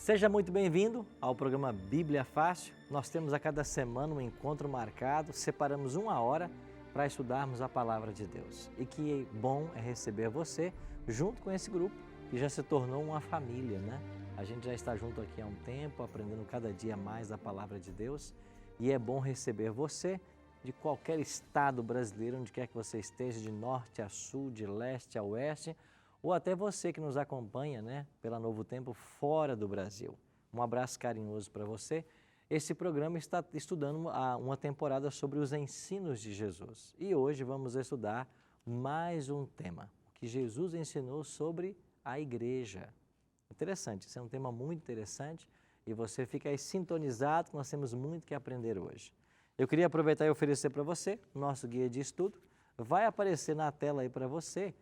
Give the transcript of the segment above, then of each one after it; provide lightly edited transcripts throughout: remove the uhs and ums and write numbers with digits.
Seja muito bem-vindo ao programa Bíblia Fácil. Nós temos a cada semana um encontro marcado, separamos uma hora para estudarmos a Palavra de Deus. E que bom é receber você junto com esse grupo que já se tornou uma família, né? A gente já está junto aqui há um tempo, aprendendo cada dia mais a Palavra de Deus. E é bom receber você de qualquer estado brasileiro, onde quer que você esteja, de norte a sul, de leste a oeste, ou até você que nos acompanha, né, pela Novo Tempo fora do Brasil. Um abraço carinhoso para você. Esse programa está estudando uma temporada sobre os ensinos de Jesus. E hoje vamos estudar mais um tema, o que Jesus ensinou sobre a igreja. Interessante, esse é um tema muito interessante e você fica aí sintonizado, que nós temos muito que aprender hoje. Eu queria aproveitar e oferecer para você o nosso guia de estudo. Vai aparecer na tela aí para você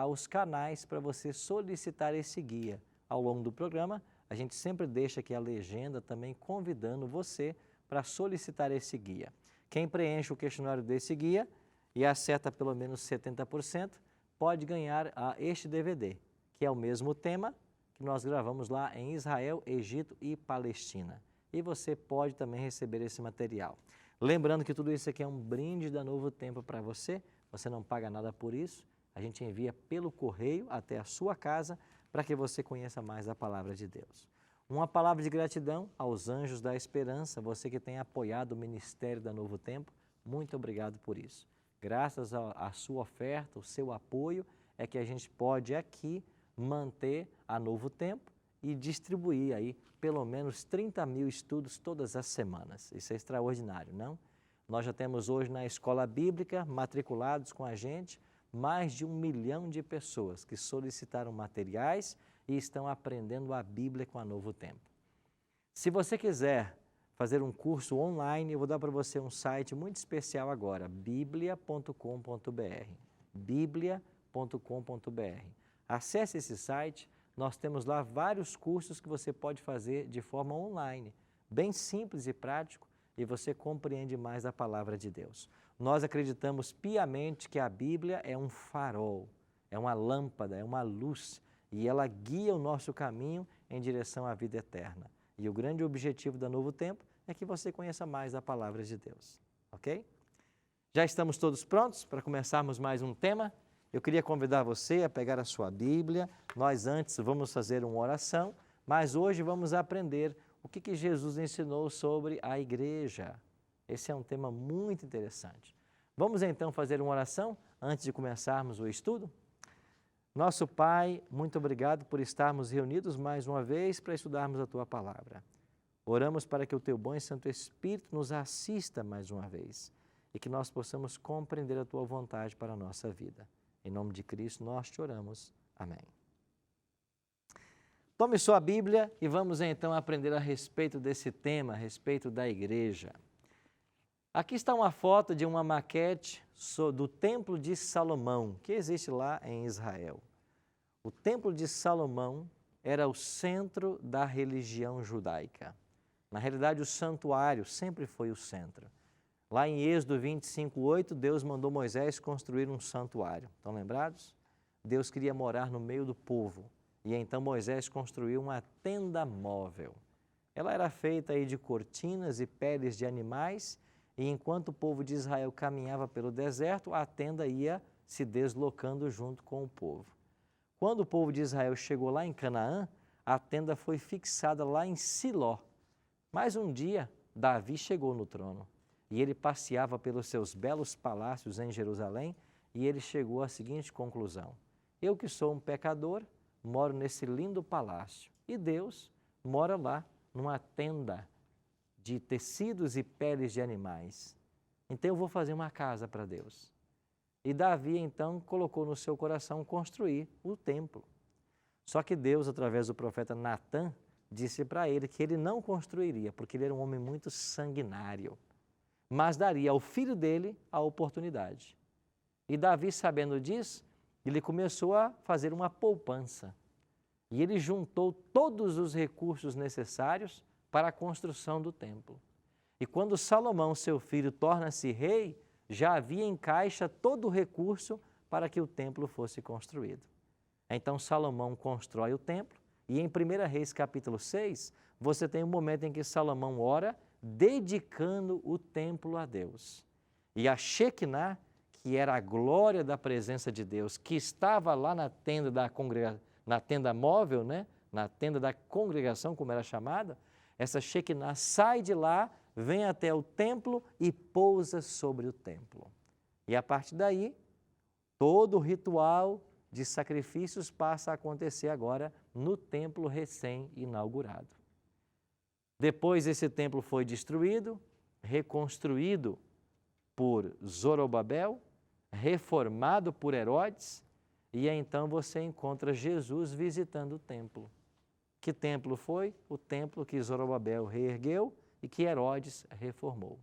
os canais para você solicitar esse guia. Ao longo do programa, a gente sempre deixa aqui a legenda também convidando você para solicitar esse guia. Quem preenche o questionário desse guia e acerta pelo menos 70%, pode ganhar este DVD, que é o mesmo tema que nós gravamos lá em Israel, Egito e Palestina. E você pode também receber esse material. Lembrando que tudo isso aqui é um brinde da Novo Tempo para você não paga nada por isso. A gente envia pelo correio até a sua casa para que você conheça mais a Palavra de Deus. Uma palavra de gratidão aos Anjos da Esperança, você que tem apoiado o Ministério da Novo Tempo, muito obrigado por isso. Graças à sua oferta, o seu apoio, é que a gente pode aqui manter a Novo Tempo e distribuir aí pelo menos 30 mil estudos todas as semanas. Isso é extraordinário, não? Nós já temos hoje na Escola Bíblica, matriculados com a gente, mais de 1 milhão de pessoas que solicitaram materiais e estão aprendendo a Bíblia com a Novo Tempo. Se você quiser fazer um curso online, eu vou dar para você um site muito especial agora, biblia.com.br, biblia.com.br. Acesse esse site, nós temos lá vários cursos que você pode fazer de forma online, bem simples e prático, e você compreende mais a Palavra de Deus. Nós acreditamos piamente que a Bíblia é um farol, é uma lâmpada, é uma luz e ela guia o nosso caminho em direção à vida eterna. E o grande objetivo da Novo Tempo é que você conheça mais a Palavra de Deus, ok? Já estamos todos prontos para começarmos mais um tema? Eu queria convidar você a pegar a sua Bíblia. Nós antes vamos fazer uma oração, mas hoje vamos aprender o que Jesus ensinou sobre a igreja. Esse é um tema muito interessante. Vamos então fazer uma oração antes de começarmos o estudo? Nosso Pai, muito obrigado por estarmos reunidos mais uma vez para estudarmos a Tua Palavra. Oramos para que o Teu bom e Santo Espírito nos assista mais uma vez e que nós possamos compreender a Tua vontade para a nossa vida. Em nome de Cristo nós te oramos. Amém. Tome sua Bíblia e vamos então aprender a respeito desse tema, a respeito da igreja. Aqui está uma foto de uma maquete do Templo de Salomão, que existe lá em Israel. O Templo de Salomão era o centro da religião judaica. Na realidade, o santuário sempre foi o centro. Lá em Êxodo 25:8, Deus mandou Moisés construir um santuário. Estão lembrados? Deus queria morar no meio do povo. E então Moisés construiu uma tenda móvel. Ela era feita aí de cortinas e peles de animais, e enquanto o povo de Israel caminhava pelo deserto, a tenda ia se deslocando junto com o povo. Quando o povo de Israel chegou lá em Canaã, a tenda foi fixada lá em Siló. Mas um dia, Davi chegou no trono, e ele passeava pelos seus belos palácios em Jerusalém, e ele chegou à seguinte conclusão: eu que sou um pecador, moro nesse lindo palácio, e Deus mora lá numa tenda de tecidos e peles de animais. Então eu vou fazer uma casa para Deus. E Davi então colocou no seu coração construir o templo. Só que Deus, através do profeta Natã, disse para ele que ele não construiria, porque ele era um homem muito sanguinário, mas daria ao filho dele a oportunidade. E Davi, sabendo disso, ele começou a fazer uma poupança. E ele juntou todos os recursos necessários para a construção do templo. E quando Salomão, seu filho, torna-se rei, já havia em caixa todo o recurso para que o templo fosse construído. Então Salomão constrói o templo E em 1 Reis capítulo 6, você tem um momento em que Salomão ora dedicando o templo a Deus. E a Shekinah, que era a glória da presença de Deus, que estava lá na tenda da na tenda móvel, né? Na tenda da congregação, como era chamada, essa Shekinah sai de lá, vem até o templo e pousa sobre o templo. E a partir daí, todo o ritual de sacrifícios passa a acontecer agora no templo recém-inaugurado. Depois esse templo foi destruído, reconstruído por Zorobabel, reformado por Herodes, e então você encontra Jesus visitando o templo. Que templo foi? O templo que Zorobabel reergueu e que Herodes reformou.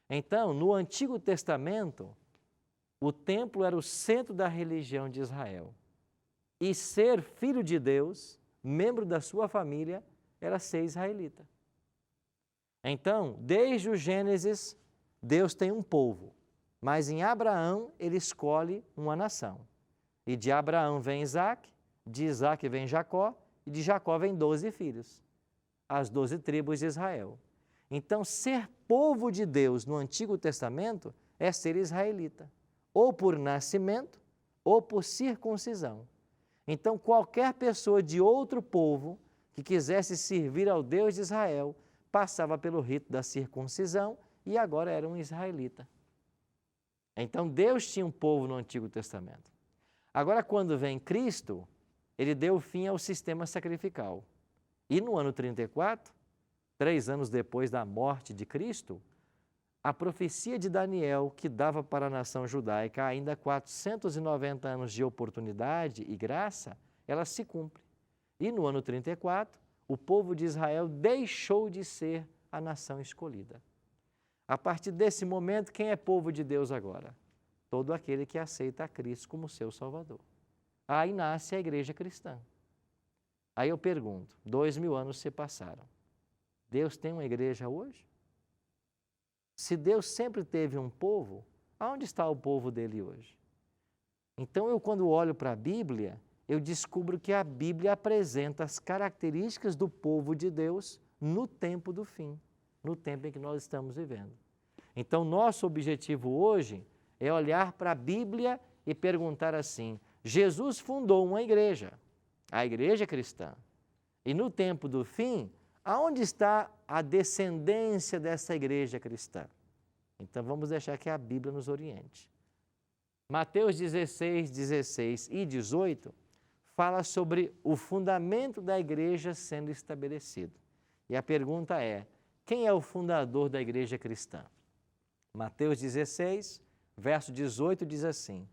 Então, no Antigo Testamento, o templo era o centro da religião de Israel. E ser filho de Deus, membro da sua família, era ser israelita. Então, desde o Gênesis, Deus tem um povo, mas em Abraão ele escolhe uma nação. E de Abraão vem Isaac, de Isaac vem Jacó, e de Jacó vem 12 filhos, as 12 tribos de Israel. Então, ser povo de Deus no Antigo Testamento é ser israelita, ou por nascimento, ou por circuncisão. Então, qualquer pessoa de outro povo que quisesse servir ao Deus de Israel, passava pelo rito da circuncisão e agora era um israelita. Então, Deus tinha um povo no Antigo Testamento. Agora, quando vem Cristo, ele deu fim ao sistema sacrificial. E no ano 34, 3 anos depois da morte de Cristo, a profecia de Daniel, que dava para a nação judaica ainda 490 anos de oportunidade e graça, ela se cumpre. E no ano 34, o povo de Israel deixou de ser a nação escolhida. A partir desse momento, quem é povo de Deus agora? Todo aquele que aceita a Cristo como seu Salvador. Aí nasce a igreja cristã. Aí eu pergunto, 2000 anos se passaram. Deus tem uma igreja hoje? Se Deus sempre teve um povo, aonde está o povo dele hoje? Então eu, quando olho para a Bíblia, eu descubro que a Bíblia apresenta as características do povo de Deus no tempo do fim, no tempo em que nós estamos vivendo. Então, nosso objetivo hoje é olhar para a Bíblia e perguntar assim, Jesus fundou uma igreja, a igreja cristã, e no tempo do fim, aonde está a descendência dessa igreja cristã? Então, vamos deixar que a Bíblia nos oriente. Mateus 16, 16 e 18 fala sobre o fundamento da igreja sendo estabelecido. E a pergunta é, quem é o fundador da igreja cristã? Mateus 16, verso 18 diz assim,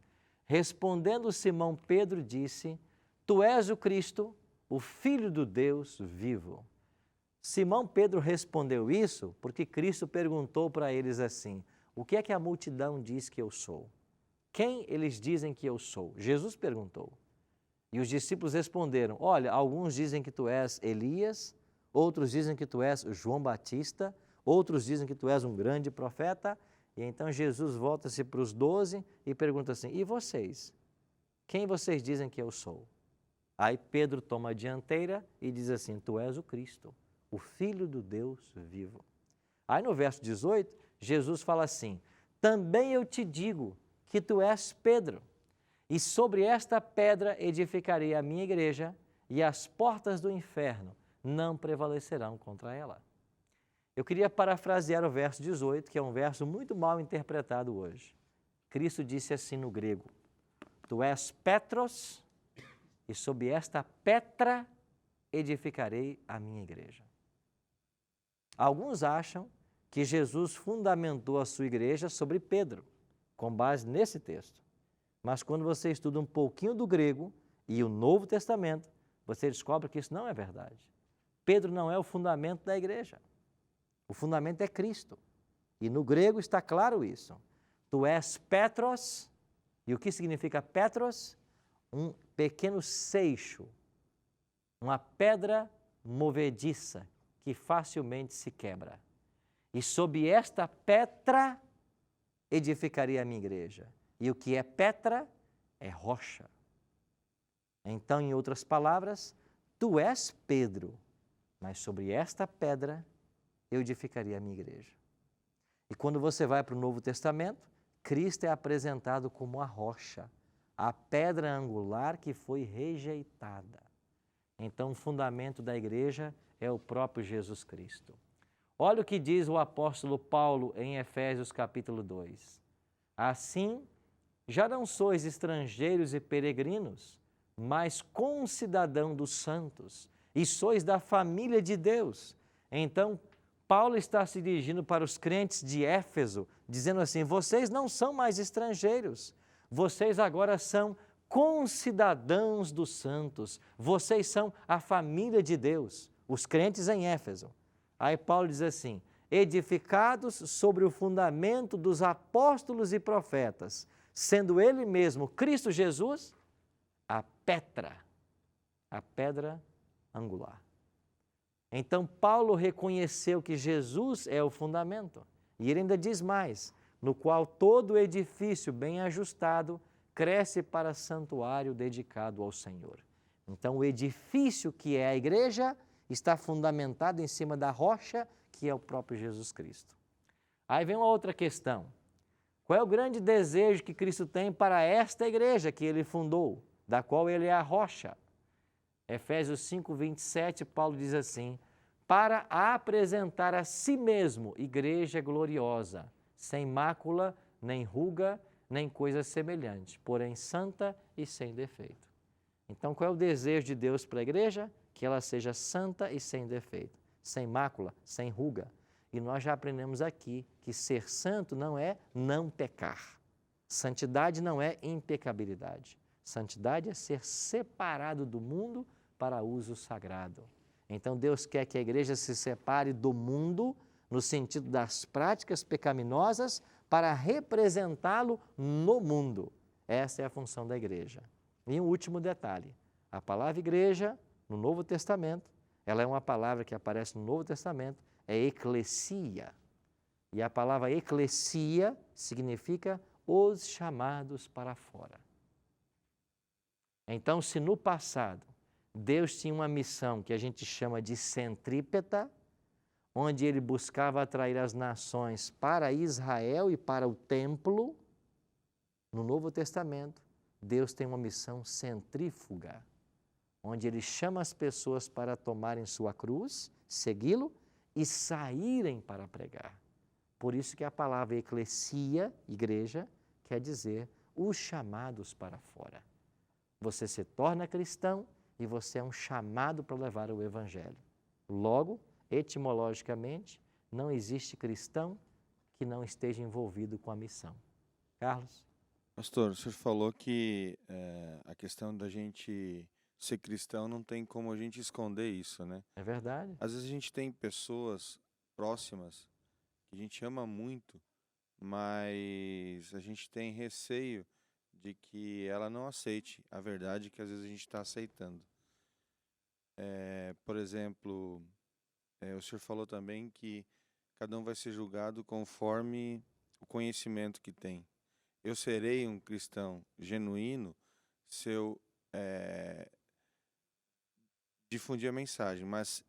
respondendo Simão Pedro disse, tu és o Cristo, o Filho do Deus vivo. Simão Pedro respondeu isso porque Cristo perguntou para eles assim, o que é que a multidão diz que eu sou? Quem eles dizem que eu sou? Jesus perguntou. E os discípulos responderam, olha, alguns dizem que tu és Elias, outros dizem que tu és João Batista, outros dizem que tu és um grande profeta. E então Jesus volta-se para os 12 e pergunta assim, e vocês? Quem vocês dizem que eu sou? Aí Pedro toma a dianteira e diz assim, tu és o Cristo, o Filho do Deus vivo. Aí no verso 18, Jesus fala assim, também eu te digo que tu és Pedro, e sobre esta pedra edificarei a minha igreja, e as portas do inferno não prevalecerão contra ela. Eu queria parafrasear o verso 18, que é um verso muito mal interpretado hoje. Cristo disse assim no grego, tu és Petros, e sob esta pedra edificarei a minha igreja. Alguns acham que Jesus fundamentou a sua igreja sobre Pedro, com base nesse texto. Mas quando você estuda um pouquinho do grego e o Novo Testamento, você descobre que isso não é verdade. Pedro não é o fundamento da igreja. O fundamento é Cristo. E no grego está claro isso. Tu és Petros, e o que significa Petros? Um pequeno seixo, uma pedra movediça que facilmente se quebra. E sob esta pedra edificarei a minha igreja. E o que é pedra é rocha. Então, em outras palavras, tu és Pedro, mas sobre esta pedra eu edificaria a minha igreja. E quando você vai para o Novo Testamento, Cristo é apresentado como a rocha, a pedra angular que foi rejeitada. Então, o fundamento da igreja é o próprio Jesus Cristo. Olha o que diz o apóstolo Paulo em Efésios capítulo 2. Assim, já não sois estrangeiros e peregrinos, mas concidadão dos santos, e sois da família de Deus. Então, Paulo está se dirigindo para os crentes de Éfeso, dizendo assim: vocês não são mais estrangeiros, vocês agora são concidadãos dos santos, vocês são a família de Deus, os crentes em Éfeso. Aí Paulo diz assim: edificados sobre o fundamento dos apóstolos e profetas, sendo ele mesmo, Cristo Jesus, a pedra angular. Então Paulo reconheceu que Jesus é o fundamento. E ele ainda diz mais: no qual todo edifício bem ajustado cresce para santuário dedicado ao Senhor. Então o edifício que é a igreja está fundamentado em cima da rocha que é o próprio Jesus Cristo. Aí vem uma outra questão. Qual é o grande desejo que Cristo tem para esta igreja que ele fundou, da qual ele é a rocha? Efésios 5, 27, Paulo diz assim: para apresentar a si mesmo igreja gloriosa, sem mácula, nem ruga, nem coisa semelhante, porém santa e sem defeito. Então, qual é o desejo de Deus para a igreja? Que ela seja santa e sem defeito, sem mácula, sem ruga. E nós já aprendemos aqui que ser santo não é não pecar. Santidade não é impecabilidade. Santidade é ser separado do mundo para uso sagrado. Então Deus quer que a igreja se separe do mundo no sentido das práticas pecaminosas para representá-lo no mundo. Essa é a função da igreja. E um último detalhe: a palavra igreja no Novo Testamento, ela é uma palavra que aparece no Novo Testamento, é eclesia. E a palavra eclesia significa os chamados para fora. Então, se no passado Deus tinha uma missão que a gente chama de centrípeta, onde ele buscava atrair as nações para Israel e para o templo, no Novo Testamento, Deus tem uma missão centrífuga, onde ele chama as pessoas para tomarem sua cruz, segui-lo e saírem para pregar. Por isso que a palavra eclesia, igreja, quer dizer os chamados para fora. Você se torna cristão e você é um chamado para levar o evangelho. Logo, etimologicamente, não existe cristão que não esteja envolvido com a missão. Carlos? Pastor, o senhor falou que a questão da gente ser cristão não tem como a gente esconder isso, né? É verdade. Às vezes a gente tem pessoas próximas que a gente ama muito, mas a gente tem receio de que ela não aceite a verdade que às vezes a gente está aceitando. Por exemplo, o senhor falou também que cada um vai ser julgado conforme o conhecimento que tem. Eu serei um cristão genuíno se eu difundir a mensagem, mas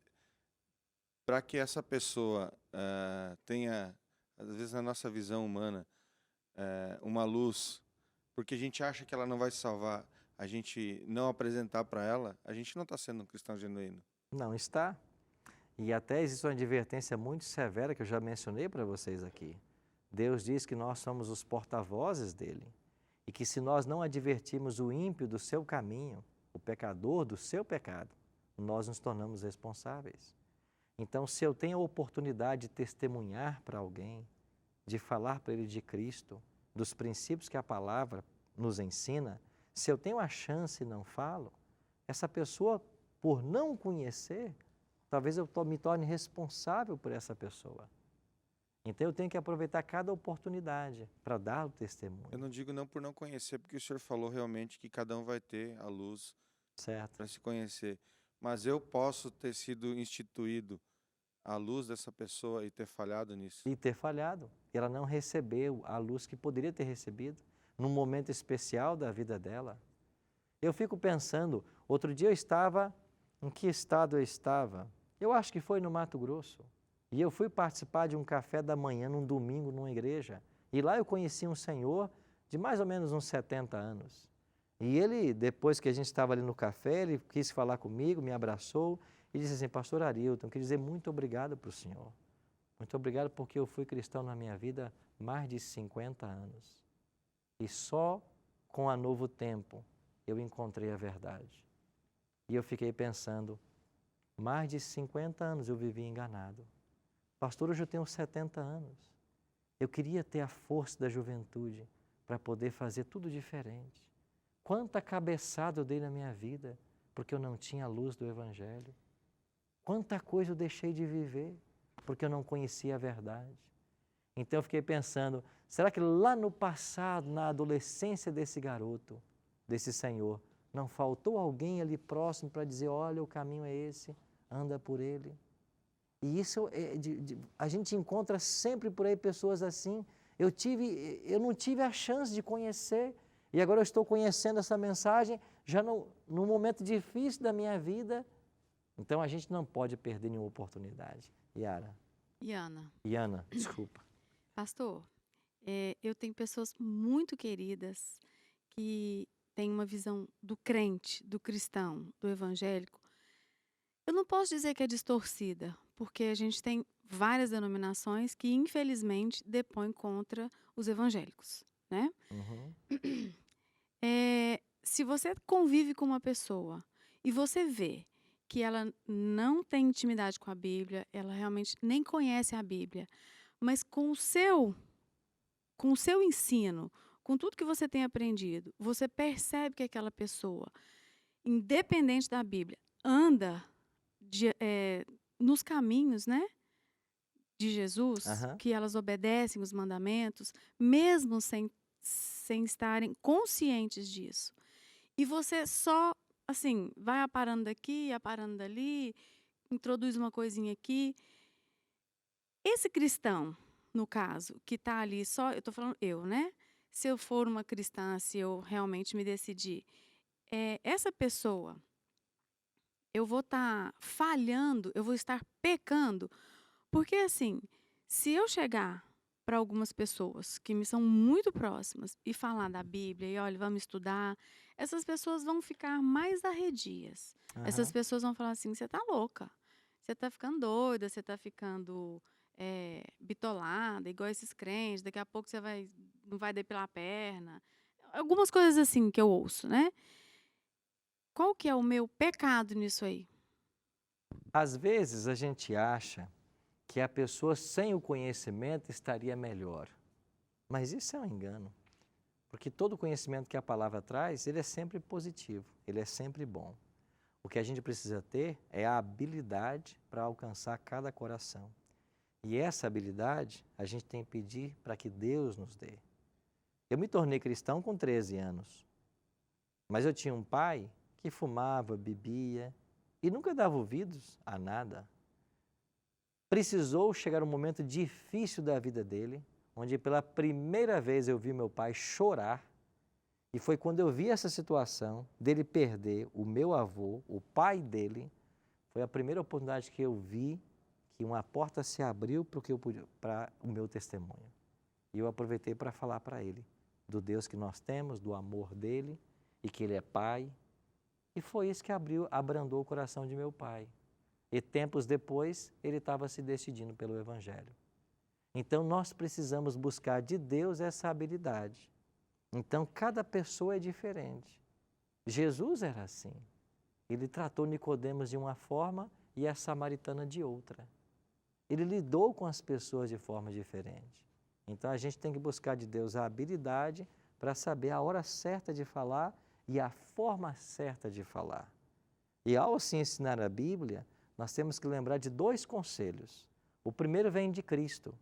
para que essa pessoa tenha, às vezes na nossa visão humana, uma luz, porque a gente acha que ela não vai se salvar, a gente não apresentar para ela, a gente não está sendo um cristão genuíno. Não está. E até existe uma advertência muito severa que eu já mencionei para vocês aqui. Deus diz que nós somos os porta-vozes dele e que se nós não advertirmos o ímpio do seu caminho, o pecador do seu pecado, nós nos tornamos responsáveis. Então, se eu tenho a oportunidade de testemunhar para alguém, de falar para ele de Cristo, dos princípios que a palavra nos ensina, se eu tenho a chance e não falo, essa pessoa, por não conhecer, talvez eu me torne responsável por essa pessoa. Então eu tenho que aproveitar cada oportunidade para dar o testemunho. Eu não digo não por não conhecer, porque o senhor falou realmente que cada um vai ter a luz para se conhecer. Mas eu posso ter sido instituído à luz dessa pessoa e ter falhado nisso. E ter falhado. Ela não recebeu a luz que poderia ter recebido num momento especial da vida dela. Eu fico pensando, outro dia eu estava em que estado eu estava. Eu acho que foi no Mato Grosso. E eu fui participar de um café da manhã num domingo numa igreja. E lá eu conheci um senhor de mais ou menos uns 70 anos. E ele, depois que a gente estava ali no café, ele quis falar comigo, me abraçou e disse assim: Pastor Arilton, eu queria dizer muito obrigado para o senhor. Muito obrigado porque eu fui cristão na minha vida mais de 50 anos. E só com a Novo Tempo eu encontrei a verdade. E eu fiquei pensando, mais de 50 anos eu vivi enganado. Pastor, hoje eu tenho 70 anos. Eu queria ter a força da juventude para poder fazer tudo diferente. Quanta cabeçada eu dei na minha vida porque eu não tinha a luz do Evangelho. Quanta coisa eu deixei de viver porque eu não conhecia a verdade. Então eu fiquei pensando, será que lá no passado, na adolescência desse garoto, desse senhor, não faltou alguém ali próximo para dizer, olha, o caminho é esse, anda por ele? E isso a gente encontra sempre por aí pessoas assim. Eu não tive a chance de conhecer, e agora eu estou conhecendo essa mensagem já num momento difícil da minha vida. Então a gente não pode perder nenhuma oportunidade. Yara. Iana, desculpa. Pastor, eu tenho pessoas muito queridas que têm uma visão do crente, do cristão, do evangélico. Eu não posso dizer que é distorcida, porque a gente tem várias denominações que, infelizmente, depõem contra os evangélicos, né? Uhum. Se você convive com uma pessoa e você vê que ela não tem intimidade com a Bíblia, ela realmente nem conhece a Bíblia, mas com o seu ensino, com tudo que você tem aprendido, você percebe que aquela pessoa, independente da Bíblia, anda nos caminhos, né, de Jesus, Aham. que elas obedecem os mandamentos, mesmo sem estarem conscientes disso. E você só, assim, vai aparando daqui, aparando dali, introduz uma coisinha aqui. Esse cristão, no caso, que está ali só, eu estou falando eu, né? Se eu for uma cristã, se eu realmente me decidir, essa pessoa, eu vou estar falhando, eu vou estar pecando, porque assim, se eu chegar para algumas pessoas que me são muito próximas e falar da Bíblia e olha, vamos estudar, essas pessoas vão ficar mais arredias. Essas Aham. pessoas vão falar assim, você está louca, você está ficando doida, você está ficando bitolada, igual esses crentes, daqui a pouco você não vai depilar a perna. Algumas coisas assim que eu ouço, né? Qual que é o meu pecado nisso aí? Às vezes a gente acha que a pessoa sem o conhecimento estaria melhor. Mas isso é um engano. Porque todo conhecimento que a palavra traz, ele é sempre positivo, ele é sempre bom. O que a gente precisa ter é a habilidade para alcançar cada coração. E essa habilidade a gente tem que pedir para que Deus nos dê. Eu me tornei cristão com 13 anos, mas eu tinha um pai que fumava, bebia e nunca dava ouvidos a nada. Precisou chegar um momento difícil da vida dele, onde pela primeira vez eu vi meu pai chorar. E foi quando eu vi essa situação dele perder o meu avô, o pai dele, foi a primeira oportunidade que eu vi que uma porta se abriu para o meu testemunho. E eu aproveitei para falar para ele do Deus que nós temos, do amor dele e que ele é pai. E foi isso que abrandou o coração de meu pai. E tempos depois, ele estava se decidindo pelo Evangelho. Então, nós precisamos buscar de Deus essa habilidade. Então, cada pessoa é diferente. Jesus era assim. Ele tratou Nicodemos de uma forma e a samaritana de outra. Ele lidou com as pessoas de forma diferente. Então, a gente tem que buscar de Deus a habilidade para saber a hora certa de falar e a forma certa de falar. E ao se ensinar a Bíblia, nós temos que lembrar de 2 conselhos. O primeiro vem de Cristo,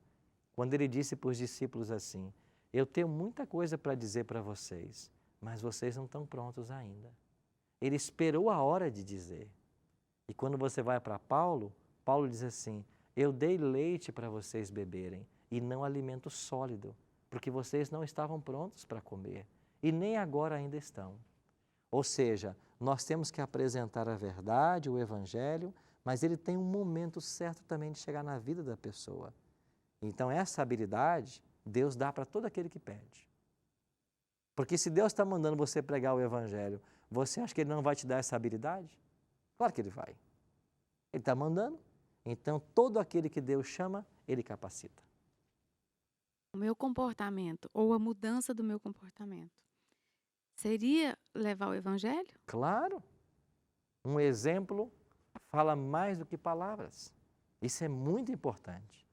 quando ele disse para os discípulos assim: eu tenho muita coisa para dizer para vocês, mas vocês não estão prontos ainda. Ele esperou a hora de dizer. E quando você vai para Paulo, Paulo diz assim: eu dei leite para vocês beberem e não alimento sólido, porque vocês não estavam prontos para comer e nem agora ainda estão. Ou seja, nós temos que apresentar a verdade, o Evangelho, mas ele tem um momento certo também de chegar na vida da pessoa. Então, essa habilidade, Deus dá para todo aquele que pede. Porque se Deus está mandando você pregar o Evangelho, você acha que Ele não vai te dar essa habilidade? Claro que Ele vai. Ele está mandando, então todo aquele que Deus chama, Ele capacita. O meu comportamento ou a mudança do meu comportamento seria levar o evangelho? Claro, um exemplo fala mais do que palavras. Isso é muito importante.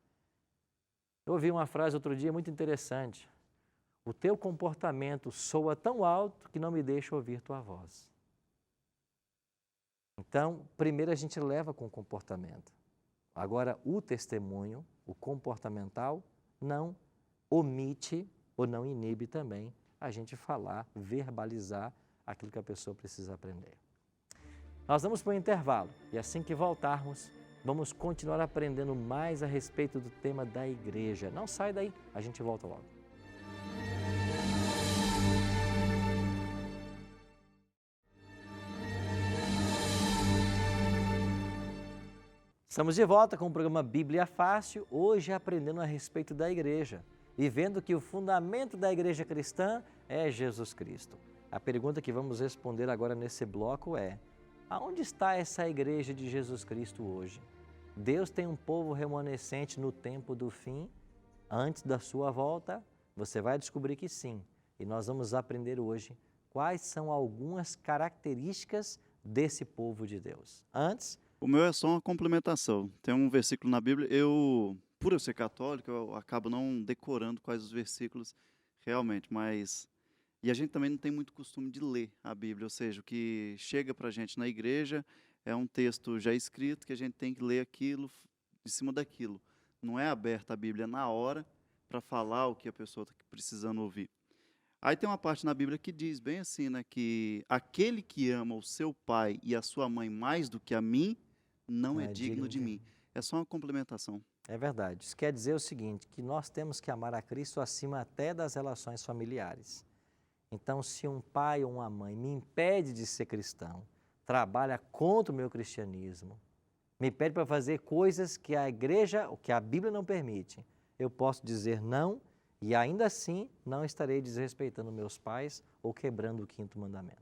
Eu ouvi uma frase outro dia muito interessante. O teu comportamento soa tão alto que não me deixa ouvir tua voz. Então, primeiro a gente leva com o comportamento. Agora, o testemunho, o comportamental, não omite ou não inibe também a gente falar, verbalizar aquilo que a pessoa precisa aprender. Nós vamos para o intervalo e assim que voltarmos, vamos continuar aprendendo mais a respeito do tema da igreja. Não sai daí, a gente volta logo. Estamos de volta com o programa Bíblia Fácil, hoje aprendendo a respeito da igreja e vendo que o fundamento da igreja cristã é Jesus Cristo. A pergunta que vamos responder agora nesse bloco é: aonde está essa igreja de Jesus Cristo hoje? Deus tem um povo remanescente no tempo do fim, antes da sua volta? Você vai descobrir que sim. E nós vamos aprender hoje quais são algumas características desse povo de Deus. Antes, O meu é só uma complementação. Tem um versículo na Bíblia, por eu ser católico, eu acabo não decorando quais os versículos realmente, mas... E a gente também não tem muito costume de ler a Bíblia, ou seja, o que chega para a gente na igreja é um texto já escrito que a gente tem que ler aquilo, em cima daquilo. Não é aberta a Bíblia na hora para falar o que a pessoa está precisando ouvir. Aí tem uma parte na Bíblia que diz bem assim, né, que aquele que ama o seu pai e a sua mãe mais do que a mim, não é digno de mim. É só uma complementação. é verdade. Isso quer dizer o seguinte, que nós temos que amar a Cristo acima até das relações familiares. Então, se um pai ou uma mãe me impede de ser cristão, trabalha contra o meu cristianismo, me pede para fazer coisas que a igreja, que a Bíblia não permite, eu posso dizer não e ainda assim não estarei desrespeitando meus pais ou quebrando o 5º mandamento.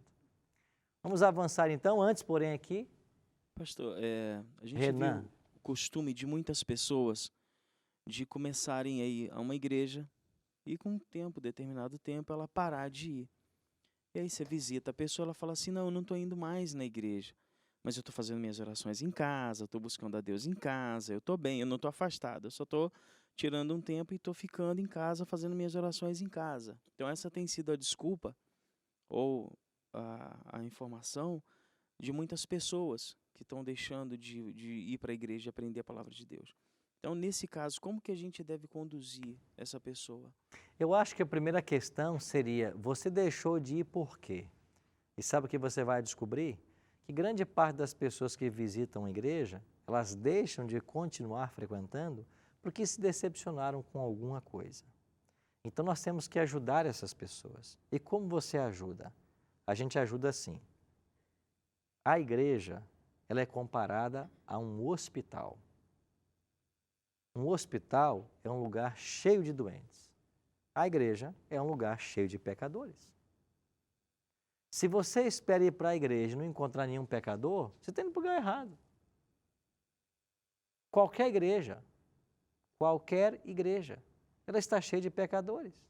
Vamos avançar então, antes porém aqui, Pastor, a gente Renan. viu o costume de muitas pessoas de começarem a ir a uma igreja e com um tempo, determinado tempo, ela parar de ir. E aí você visita a pessoa, ela fala assim, não, eu não estou indo mais na igreja, mas eu estou fazendo minhas orações em casa, estou buscando a Deus em casa, eu estou bem, eu não estou afastado, eu só estou tirando um tempo e estou ficando em casa, fazendo minhas orações em casa. Então essa tem sido a desculpa ou a informação de muitas pessoas que estão deixando de ir para a igreja e aprender a palavra de Deus. Então, nesse caso, como que a gente deve conduzir essa pessoa? Eu acho que a primeira questão seria, você deixou de ir por quê? E sabe o que você vai descobrir? Que grande parte das pessoas que visitam a igreja, elas deixam de continuar frequentando porque se decepcionaram com alguma coisa. Então, nós temos que ajudar essas pessoas. E como você ajuda? A gente ajuda assim. A igreja, ela é comparada a um hospital. Um hospital é um lugar cheio de doentes. A igreja é um lugar cheio de pecadores. Se você espera ir para a igreja e não encontrar nenhum pecador, você está indo para o lugar errado. Qualquer igreja, ela está cheia de pecadores.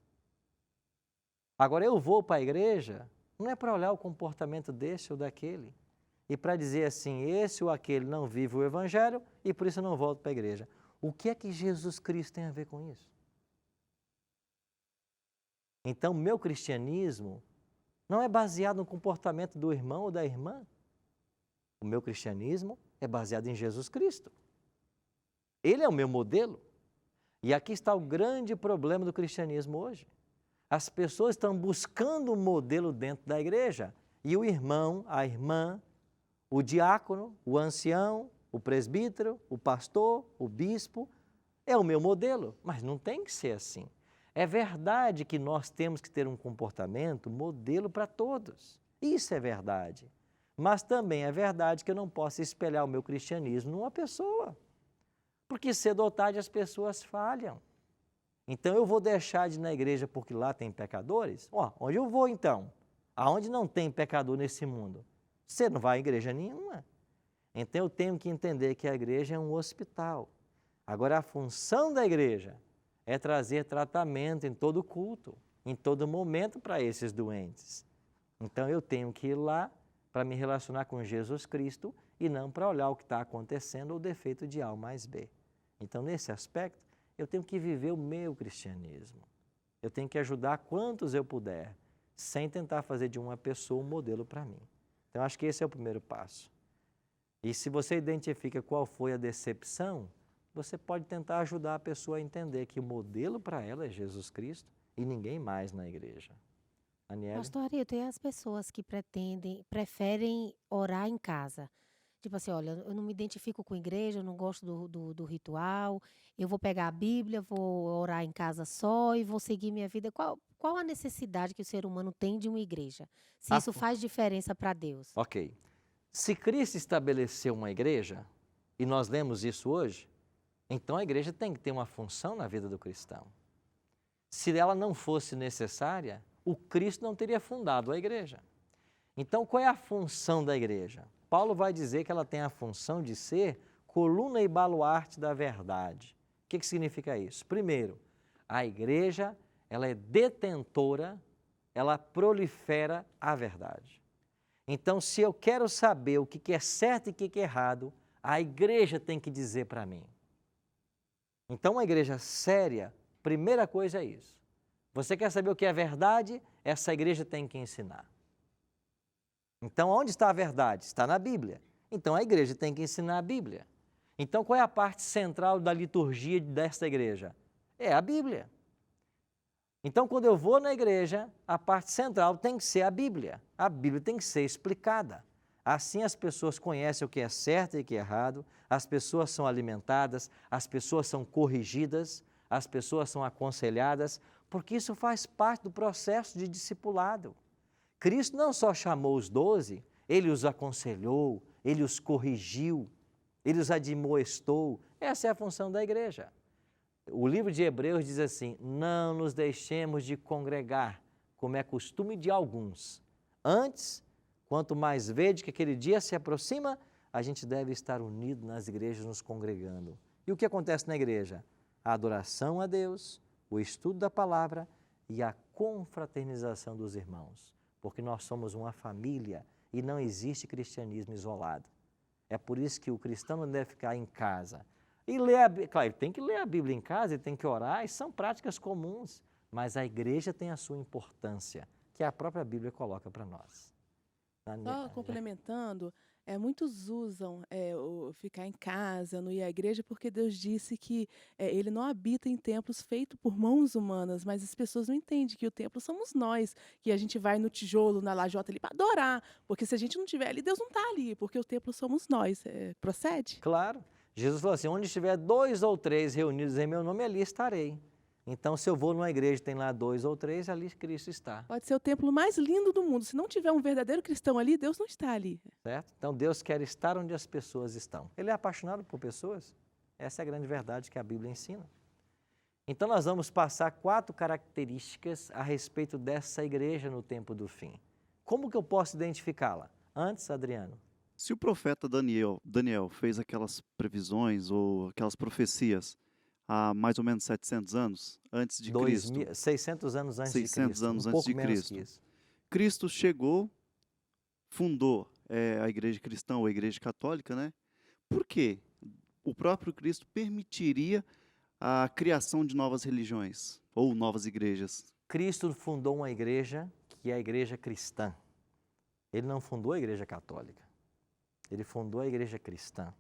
Agora, eu vou para a igreja, não é para olhar o comportamento desse ou daquele, e para dizer assim, esse ou aquele não vive o evangelho e por isso eu não volto para a igreja. O que é que Jesus Cristo tem a ver com isso? Então, meu cristianismo não é baseado no comportamento do irmão ou da irmã. O meu cristianismo é baseado em Jesus Cristo. Ele é o meu modelo. E aqui está o grande problema do cristianismo hoje. As pessoas estão buscando um modelo dentro da igreja e o irmão, a irmã, o diácono, o ancião, o presbítero, o pastor, o bispo, é o meu modelo, mas não tem que ser assim. É verdade que nós temos que ter um comportamento modelo para todos. Isso é verdade. Mas também é verdade que eu não posso espelhar o meu cristianismo numa pessoa. Porque cedo ou tarde as pessoas falham. Então eu vou deixar de ir na igreja porque lá tem pecadores? Onde eu vou então? Aonde não tem pecador nesse mundo? Você não vai à igreja nenhuma. Então eu tenho que entender que a igreja é um hospital. Agora a função da igreja é trazer tratamento em todo culto, em todo momento para esses doentes. Então eu tenho que ir lá para me relacionar com Jesus Cristo e não para olhar o que está acontecendo ou o defeito de A mais B. Então nesse aspecto, eu tenho que viver o meu cristianismo. Eu tenho que ajudar quantos eu puder, sem tentar fazer de uma pessoa um modelo para mim. Então, acho que esse é o primeiro passo. E se você identifica qual foi a decepção, você pode tentar ajudar a pessoa a entender que o modelo para ela é Jesus Cristo e ninguém mais na igreja. Aniele? Pastor Arilton, e as pessoas que preferem orar em casa? Tipo assim, olha, eu não me identifico com a igreja, eu não gosto do ritual, eu vou pegar a Bíblia, vou orar em casa só e vou seguir minha vida. Qual a necessidade que o ser humano tem de uma igreja? Se A isso fu- faz diferença para Deus? Ok. Se Cristo estabeleceu uma igreja, e nós lemos isso hoje, então a igreja tem que ter uma função na vida do cristão. Se ela não fosse necessária, o Cristo não teria fundado a igreja. Então, qual é a função da igreja? Paulo vai dizer que ela tem a função de ser coluna e baluarte da verdade. O que significa isso? Primeiro, a igreja ela é detentora, ela prolifera a verdade. Então, se eu quero saber o que é certo e o que é errado, a igreja tem que dizer para mim. Então, uma igreja séria, primeira coisa é isso. Você quer saber o que é verdade? Essa igreja tem que ensinar. Então, onde está a verdade? Está na Bíblia. Então, a igreja tem que ensinar a Bíblia. Então, qual é a parte central da liturgia desta igreja? É a Bíblia. Então, quando eu vou na igreja, a parte central tem que ser a Bíblia. A Bíblia tem que ser explicada. Assim as pessoas conhecem o que é certo e o que é errado, as pessoas são alimentadas, as pessoas são corrigidas, as pessoas são aconselhadas, porque isso faz parte do processo de discipulado. Cristo não só chamou os 12, Ele os aconselhou, Ele os corrigiu, Ele os admoestou. Essa é a função da igreja. O livro de Hebreus diz assim, não nos deixemos de congregar, como é costume de alguns. Antes, quanto mais vede que aquele dia se aproxima, a gente deve estar unido nas igrejas, nos congregando. E o que acontece na igreja? A adoração a Deus, o estudo da palavra e a confraternização dos irmãos. Porque nós somos uma família e não existe cristianismo isolado. É por isso que o cristão não deve ficar em casa. E ler a Bíblia, claro, ele tem que ler a Bíblia em casa, ele tem que orar, e são práticas comuns, mas a igreja tem a sua importância, que a própria Bíblia coloca para nós. Só complementando, muitos usam o ficar em casa, não ir à igreja, porque Deus disse que Ele não habita em templos feitos por mãos humanas, mas as pessoas não entendem que o templo somos nós, que a gente vai no tijolo, na lajota ali para adorar, porque se a gente não estiver ali, Deus não está ali, porque o templo somos nós. Procede? Claro, Jesus falou assim, onde estiver 2 ou 3 reunidos em meu nome, ali estarei. Então, se eu vou numa igreja e tem lá 2 ou 3, ali Cristo está. Pode ser o templo mais lindo do mundo. Se não tiver um verdadeiro cristão ali, Deus não está ali. Certo? Então, Deus quer estar onde as pessoas estão. Ele é apaixonado por pessoas. Essa é a grande verdade que a Bíblia ensina. Então, nós vamos passar 4 características a respeito dessa igreja no tempo do fim. Como que eu posso identificá-la? Antes, Adriano. Se o profeta Daniel fez aquelas previsões ou aquelas profecias há mais ou menos 700 anos antes de Cristo, 600 anos antes de Cristo. 600 anos um antes pouco de menos Cristo. que isso. Cristo chegou, fundou a igreja cristã ou a igreja católica, né? Por quê? O próprio Cristo permitiria a criação de novas religiões ou novas igrejas. Cristo fundou uma igreja que é a igreja cristã. Ele não fundou a igreja católica. Ele fundou a igreja cristã.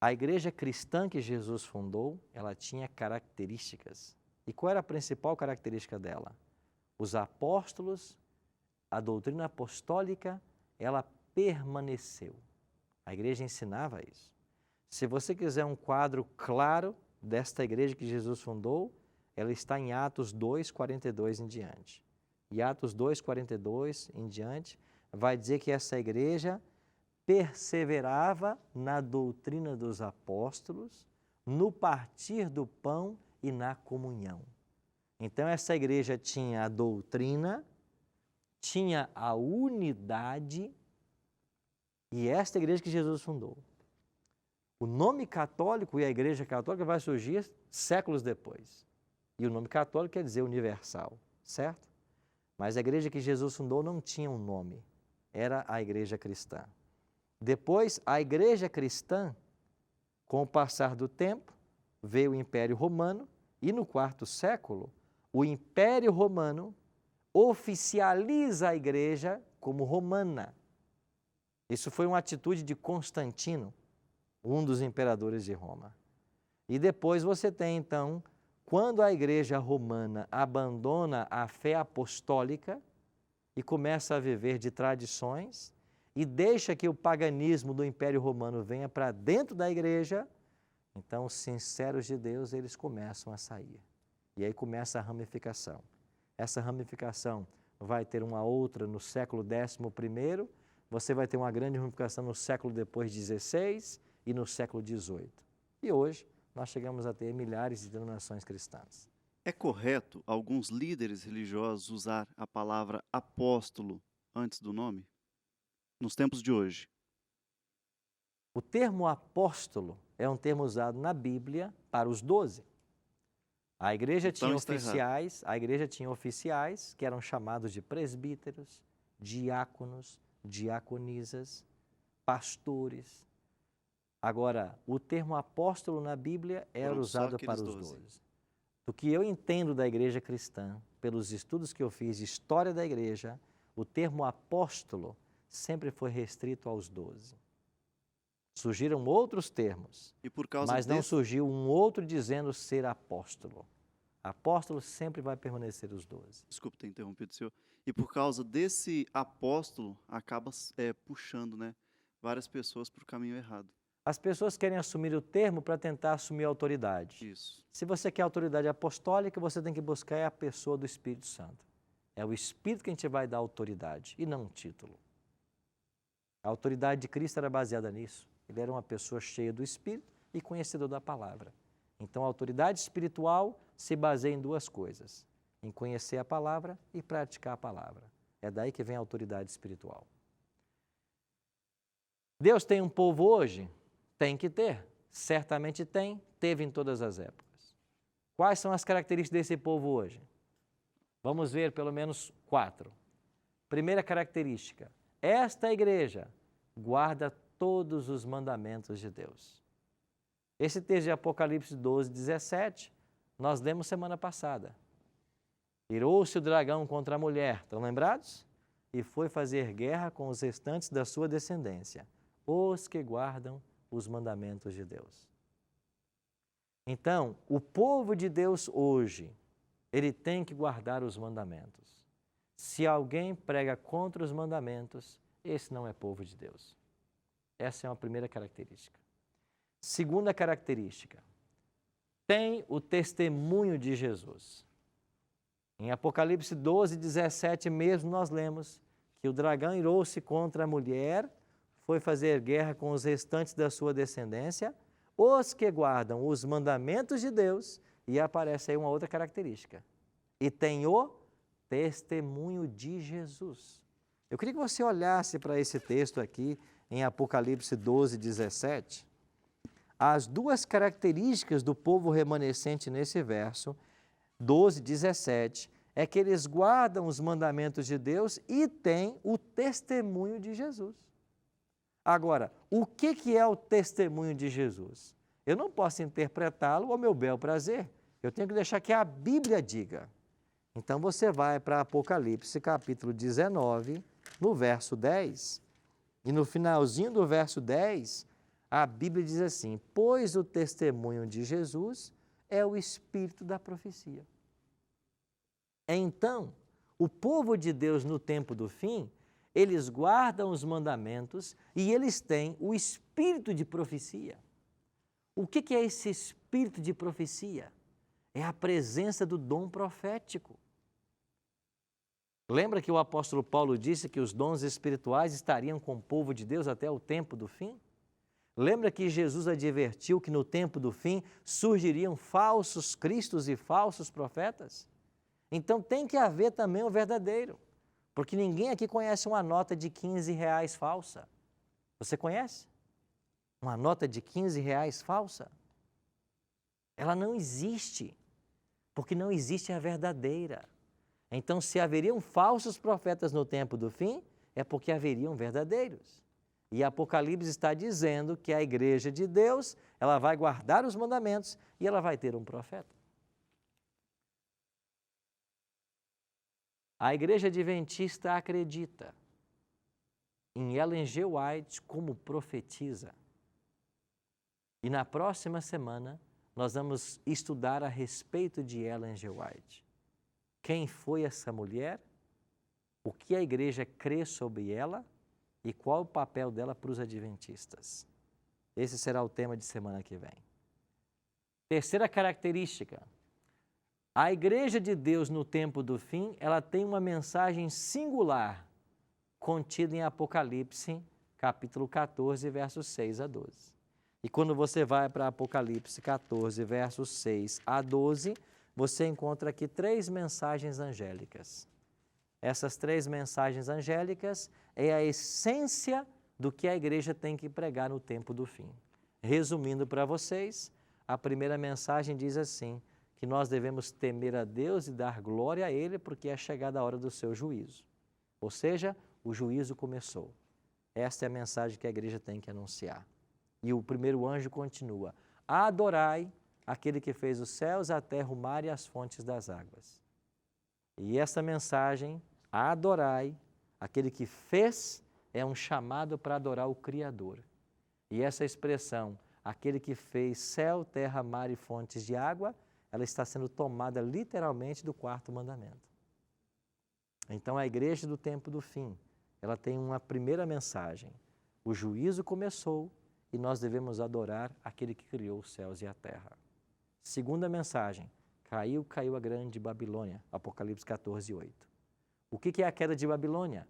A igreja cristã que Jesus fundou, ela tinha características. E qual era a principal característica dela? Os apóstolos, a doutrina apostólica, ela permaneceu. A igreja ensinava isso. Se você quiser um quadro claro desta igreja que Jesus fundou, ela está em Atos 2, 42 em diante. E Atos 2, 42 em diante, vai dizer que essa igreja perseverava na doutrina dos apóstolos, no partir do pão e na comunhão. Então, essa igreja tinha a doutrina, tinha a unidade, e esta igreja que Jesus fundou. O nome católico e a igreja católica vai surgir séculos depois. E o nome católico quer dizer universal, certo? Mas a igreja que Jesus fundou não tinha um nome, era a igreja cristã. Depois, a igreja cristã, com o passar do tempo, veio o Império Romano e no quarto século, o Império Romano oficializa a igreja como romana. Isso foi uma atitude de Constantino, um dos imperadores de Roma. E depois você tem, então, quando a igreja romana abandona a fé apostólica e começa a viver de tradições e deixa que o paganismo do Império Romano venha para dentro da igreja, então os sinceros de Deus, eles começam a sair. E aí começa a ramificação. Essa ramificação vai ter uma outra no século XI, você vai ter uma grande ramificação no século depois XVI e no século XVIII. E hoje nós chegamos a ter milhares de denominações cristãs. É correto alguns líderes religiosos usar a palavra apóstolo antes do nome? Nos tempos de hoje. O termo apóstolo é um termo usado na Bíblia para os 12. A igreja Então tinha está errado. oficiais que eram chamados de presbíteros, diáconos, diaconisas, pastores. Agora, o termo apóstolo na Bíblia era Foram só usado aqueles para os 12. 12. Do que eu entendo da igreja cristã, pelos estudos que eu fiz de história da igreja, o termo apóstolo sempre foi restrito aos 12. Surgiram outros termos, E por causa mas não desse, surgiu um outro dizendo ser apóstolo. Apóstolo sempre vai permanecer os 12. desculpe ter interrompido o senhor, e por causa desse apóstolo, acaba puxando, né, várias pessoas para o caminho errado. As pessoas querem assumir o termo para tentar assumir a autoridade. Isso. Se você quer autoridade apostólica, você tem que buscar a pessoa do Espírito Santo. É o Espírito que a gente vai dar autoridade e não um título. A autoridade de Cristo era baseada nisso. Ele era uma pessoa cheia do Espírito e conhecedor da palavra. Então, a autoridade espiritual se baseia em duas coisas: em conhecer a palavra e praticar a palavra. É daí que vem a autoridade espiritual. Deus tem um povo hoje? Tem que ter. Certamente tem, teve em todas as épocas. Quais são as características desse povo hoje? Vamos ver pelo menos 4. Primeira característica: esta igreja guarda todos os mandamentos de Deus. Esse texto de Apocalipse 12, 17, nós lemos semana passada. Irou-se o dragão contra a mulher, estão lembrados? E foi fazer guerra com os restantes da sua descendência, os que guardam os mandamentos de Deus. Então, o povo de Deus hoje, ele tem que guardar os mandamentos. Se alguém prega contra os mandamentos, esse não é povo de Deus. Essa é uma primeira característica. Segunda característica, tem o testemunho de Jesus. Em Apocalipse 12, 17 mesmo nós lemos que o dragão irou-se contra a mulher, foi fazer guerra com os restantes da sua descendência, os que guardam os mandamentos de Deus, e aparece aí uma outra característica. E tem o testemunho de Jesus. Eu queria que você olhasse para esse texto aqui, em Apocalipse 12, 17. As duas características do povo remanescente nesse verso, 12, 17, é que eles guardam os mandamentos de Deus e têm o testemunho de Jesus. Agora, o que é o testemunho de Jesus? Eu não posso interpretá-lo ao meu bel prazer. Eu tenho que deixar que a Bíblia diga. Então você vai para Apocalipse capítulo 19, no verso 10, e no finalzinho do verso 10, a Bíblia diz assim: pois o testemunho de Jesus é o espírito da profecia. Então, o povo de Deus no tempo do fim, eles guardam os mandamentos e eles têm o espírito de profecia. O que é esse espírito de profecia? É a presença do dom profético. Lembra que o apóstolo Paulo disse que os dons espirituais estariam com o povo de Deus até o tempo do fim? Lembra que Jesus advertiu que no tempo do fim surgiriam falsos cristos e falsos profetas? Então tem que haver também o verdadeiro, porque ninguém aqui conhece uma nota de R$ 15 falsa. Você conhece? Uma nota de R$ 15 falsa? Ela não existe, porque não existe a verdadeira. Então, se haveriam falsos profetas no tempo do fim, é porque haveriam verdadeiros. E Apocalipse está dizendo que a igreja de Deus, ela vai guardar os mandamentos e ela vai ter um profeta. A igreja adventista acredita em Ellen G. White como profetisa. E na próxima semana, nós vamos estudar a respeito de Ellen G. White. Quem foi essa mulher? O que a igreja crê sobre ela? E qual o papel dela para os adventistas? Esse será o tema de semana que vem. Terceira característica. A igreja de Deus no tempo do fim, ela tem uma mensagem singular contida em Apocalipse, capítulo 14, versos 6 a 12. E quando você vai para Apocalipse 14, versos 6 a 12, você encontra aqui 3 mensagens angélicas. Essas 3 mensagens angélicas é a essência do que a igreja tem que pregar no tempo do fim. Resumindo para vocês, a primeira mensagem diz assim, que nós devemos temer a Deus e dar glória a Ele, porque é chegada a hora do seu juízo. Ou seja, o juízo começou. Esta é a mensagem que a igreja tem que anunciar. E o primeiro anjo continua, adorai aquele que fez os céus, a terra, o mar e as fontes das águas. E essa mensagem, adorai aquele que fez, é um chamado para adorar o Criador. E essa expressão, aquele que fez céu, terra, mar e fontes de água, ela está sendo tomada literalmente do 4º mandamento. Então a igreja do tempo do fim, ela tem uma primeira mensagem. O juízo começou e nós devemos adorar aquele que criou os céus e a terra. Segunda mensagem, caiu a grande Babilônia, Apocalipse 14, 8. O que é a queda de Babilônia?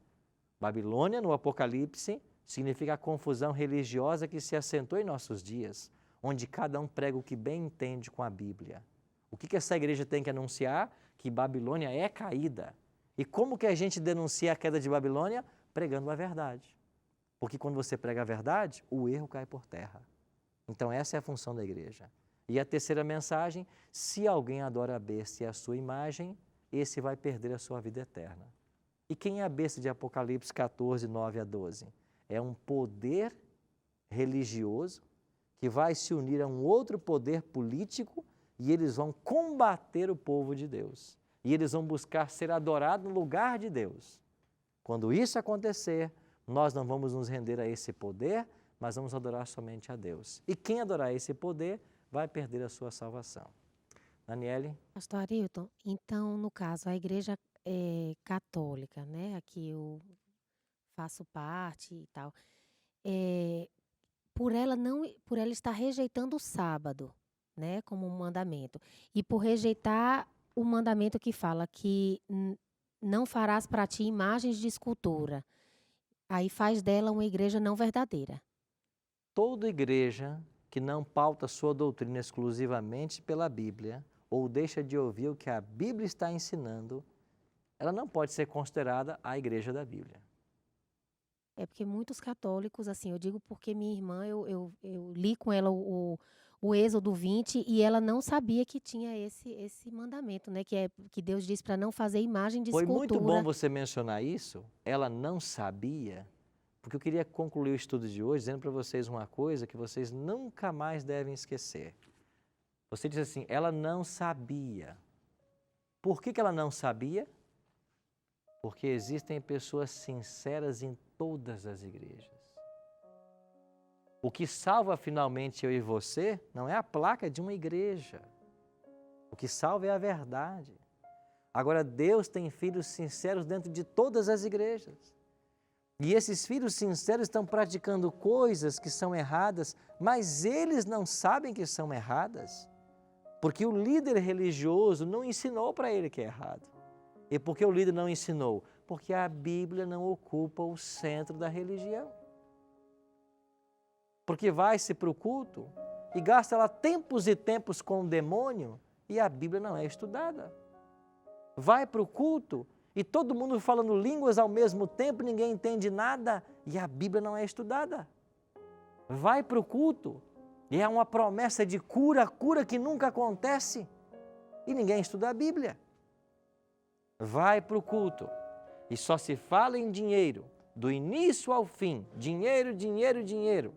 Babilônia, no Apocalipse, significa a confusão religiosa que se assentou em nossos dias, onde cada um prega o que bem entende com a Bíblia. O que essa igreja tem que anunciar? Que Babilônia é caída. E como que a gente denuncia a queda de Babilônia? Pregando a verdade. Porque quando você prega a verdade, o erro cai por terra. Então essa é a função da igreja. E a terceira mensagem, se alguém adora a besta e a sua imagem, esse vai perder a sua vida eterna. E quem é a besta de Apocalipse 14, 9 a 12? É um poder religioso que vai se unir a um outro poder político e eles vão combater o povo de Deus. E eles vão buscar ser adorados no lugar de Deus. Quando isso acontecer, nós não vamos nos render a esse poder, mas vamos adorar somente a Deus. E quem adorar esse poder vai perder a sua salvação. Daniele? Pastor Arilton, então, no caso, a igreja católica, né? Aqui eu faço parte e tal. Por ela estar rejeitando o sábado, né? Como um mandamento. E por rejeitar o mandamento que fala que não farás para ti imagens de escultura. Aí faz dela uma igreja não verdadeira. Toda igreja que não pauta sua doutrina exclusivamente pela Bíblia ou deixa de ouvir o que a Bíblia está ensinando, ela não pode ser considerada a igreja da Bíblia. É porque muitos católicos, assim, eu digo porque minha irmã, eu li com ela o Êxodo 20 e ela não sabia que tinha esse mandamento, né? Que Deus diz para não fazer imagem de Foi escultura. muito bom você mencionar isso. Ela não sabia, porque eu queria concluir o estudo de hoje dizendo para vocês uma coisa que vocês nunca mais devem esquecer. Você diz assim, ela não sabia. Por que ela não sabia? Porque existem pessoas sinceras em todas as igrejas. O que salva finalmente eu e você não é a placa de uma igreja. O que salva é a verdade. Agora, Deus tem filhos sinceros dentro de todas as igrejas. E esses filhos sinceros estão praticando coisas que são erradas, mas eles não sabem que são erradas, porque o líder religioso não ensinou para ele que é errado. E por que o líder não ensinou? Porque a Bíblia não ocupa o centro da religião. Porque vai-se para o culto e gasta lá tempos e tempos com o demônio e a Bíblia não é estudada. Vai para o culto e todo mundo falando línguas ao mesmo tempo, ninguém entende nada e a Bíblia não é estudada. Vai para o culto e é uma promessa de cura, cura que nunca acontece e ninguém estuda a Bíblia. Vai para o culto e só se fala em dinheiro, do início ao fim, dinheiro, dinheiro, dinheiro.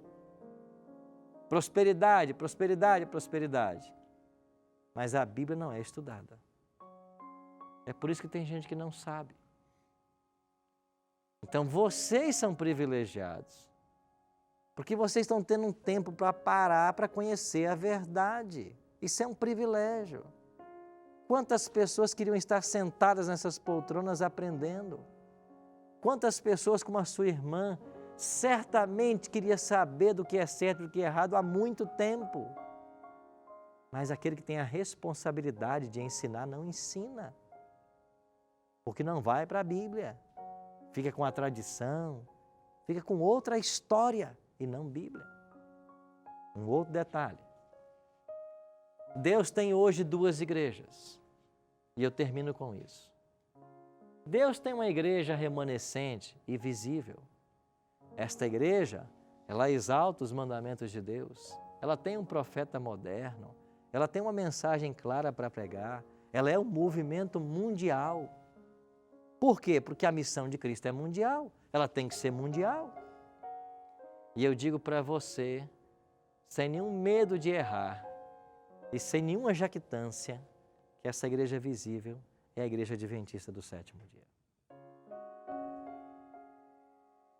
Prosperidade, prosperidade, prosperidade. Mas a Bíblia não é estudada. É por isso que tem gente que não sabe. Então vocês são privilegiados, porque vocês estão tendo um tempo para parar, para conhecer a verdade. Isso é um privilégio. Quantas pessoas queriam estar sentadas nessas poltronas aprendendo? Quantas pessoas como a sua irmã certamente queria saber do que é certo e do que é errado há muito tempo. Mas aquele que tem a responsabilidade de ensinar, não ensina. Porque não vai para a Bíblia. Fica com a tradição, fica com outra história e não Bíblia. Um outro detalhe. Deus tem hoje 2 igrejas. E eu termino com isso. Deus tem uma igreja remanescente e visível. Esta igreja, ela exalta os mandamentos de Deus. Ela tem um profeta moderno. Ela tem uma mensagem clara para pregar. Ela é um movimento mundial. Por quê? Porque a missão de Cristo é mundial. Ela tem que ser mundial. E eu digo para você, sem nenhum medo de errar e sem nenhuma jactância, que essa igreja visível é a igreja adventista do 7º dia.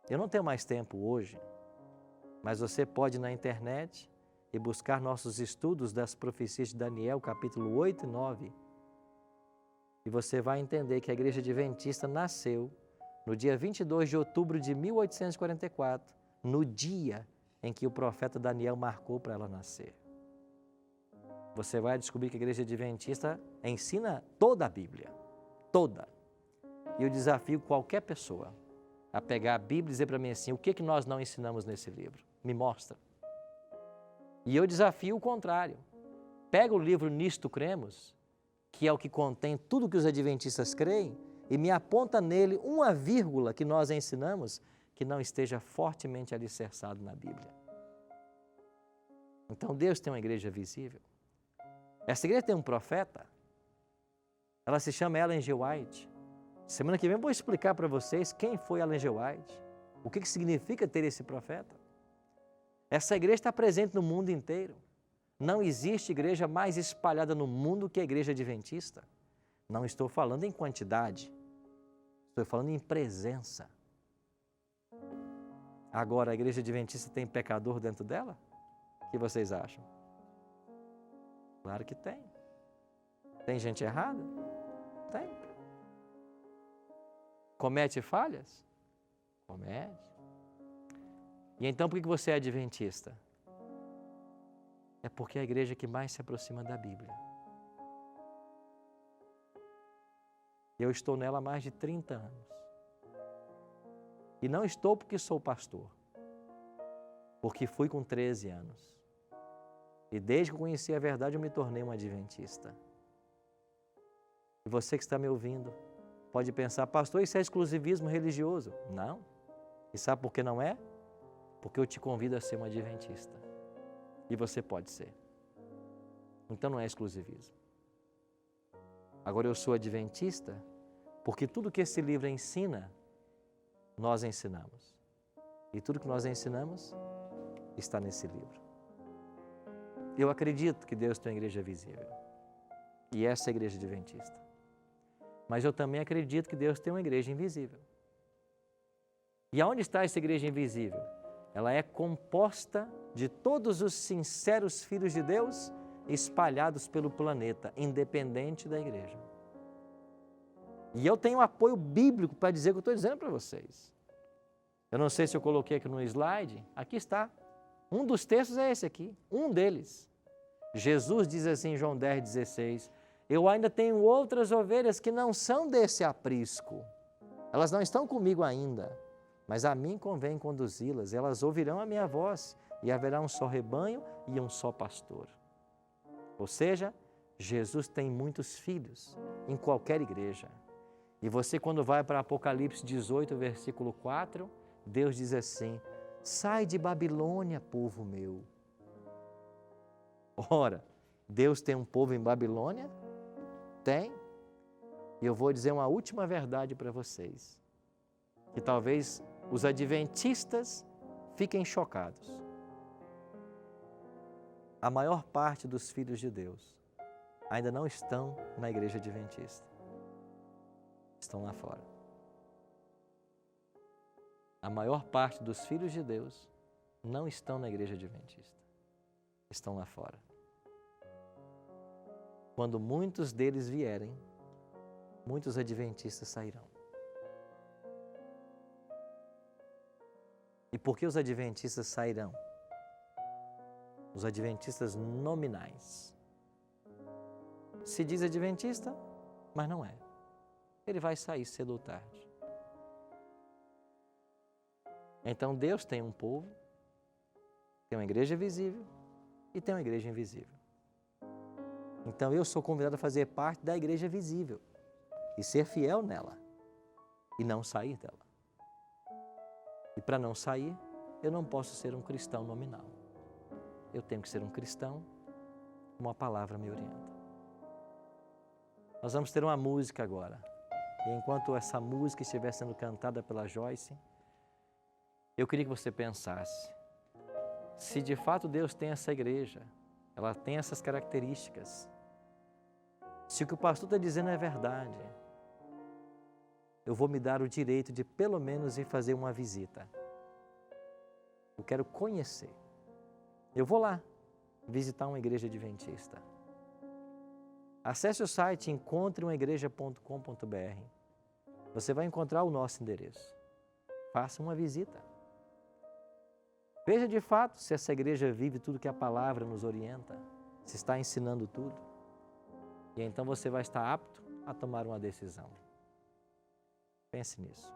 Eu não tenho mais tempo hoje, mas você pode ir na internet e buscar nossos estudos das profecias de Daniel, capítulo 8 e 9. E você vai entender que a igreja adventista nasceu no dia 22 de outubro de 1844, no dia em que o profeta Daniel marcou para ela nascer. Você vai descobrir que a igreja adventista ensina toda a Bíblia, toda. E eu desafio qualquer pessoa a pegar a Bíblia e dizer para mim assim, o que nós não ensinamos nesse livro? Me mostra. E eu desafio o contrário. Pega o livro Nisto Cremos, que é o que contém tudo que os adventistas creem, e me aponta nele uma vírgula que nós ensinamos que não esteja fortemente alicerçado na Bíblia. Então Deus tem uma igreja visível. Essa igreja tem um profeta. Ela se chama Ellen G. White. Semana que vem eu vou explicar para vocês quem foi Ellen G. White, o que significa ter esse profeta. Essa igreja está presente no mundo inteiro. Não existe igreja mais espalhada no mundo que a igreja adventista. Não estou falando em quantidade, estou falando em presença. Agora, a igreja adventista tem pecador dentro dela? O que vocês acham? Claro que tem. Tem gente errada? Tem. Comete falhas? Comete. E então por que você é adventista? É porque é a igreja que mais se aproxima da Bíblia. Eu estou nela há mais de 30 anos. E não estou porque sou pastor, porque fui com 13 anos. E desde que eu conheci a verdade, eu me tornei um adventista. E você que está me ouvindo, pode pensar, pastor, isso é exclusivismo religioso. Não. E sabe por que não é? Porque eu te convido a ser um adventista. E você pode ser. Então não é exclusivismo. Agora eu sou adventista porque tudo que esse livro ensina, nós ensinamos. E tudo que nós ensinamos está nesse livro. Eu acredito que Deus tem uma igreja visível. E essa é a igreja adventista. Mas eu também acredito que Deus tem uma igreja invisível. E aonde está essa igreja invisível? Ela é composta de todos os sinceros filhos de Deus espalhados pelo planeta, independente da igreja. E eu tenho apoio bíblico para dizer o que eu estou dizendo para vocês. Eu não sei se eu coloquei aqui no slide, aqui está. Um dos textos é esse aqui, um deles. Jesus diz assim em João 10,16, Eu ainda tenho outras ovelhas que não são desse aprisco. Elas não estão comigo ainda, mas a mim convém conduzi-las. Elas ouvirão a minha voz e haverá um só rebanho e um só pastor. Ou seja, Jesus tem muitos filhos em qualquer igreja. E você, quando vai para Apocalipse 18, versículo 4, Deus diz assim: sai de Babilônia, povo meu. Ora, Deus tem um povo em Babilônia? Tem. E eu vou dizer uma última verdade para vocês, que talvez os adventistas fiquem chocados. A maior parte dos filhos de Deus ainda não estão na igreja adventista. Estão lá fora. A maior parte dos filhos de Deus não estão na igreja adventista. Estão lá fora. Quando muitos deles vierem, muitos adventistas sairão. E por que os adventistas sairão? Os adventistas nominais. Se diz adventista, mas não é. Ele vai sair cedo ou tarde. Então Deus tem um povo, tem uma igreja visível e tem uma igreja invisível. Então eu sou convidado a fazer parte da igreja visível e ser fiel nela e não sair dela. E para não sair, eu não posso ser um cristão nominal. Eu tenho que ser um cristão como a palavra me orienta. Nós vamos ter uma música agora. E enquanto essa música estiver sendo cantada pela Joyce, eu queria que você pensasse, se de fato Deus tem essa igreja, ela tem essas características, se o que o pastor está dizendo é verdade, eu vou me dar o direito de pelo menos ir fazer uma visita. Eu quero conhecer. Eu vou lá visitar uma igreja adventista. Acesse o site encontreumaigreja.com.br. Você vai encontrar o nosso endereço. Faça uma visita. Veja de fato se essa igreja vive tudo que a palavra nos orienta, se está ensinando tudo. E então você vai estar apto a tomar uma decisão. Pense nisso.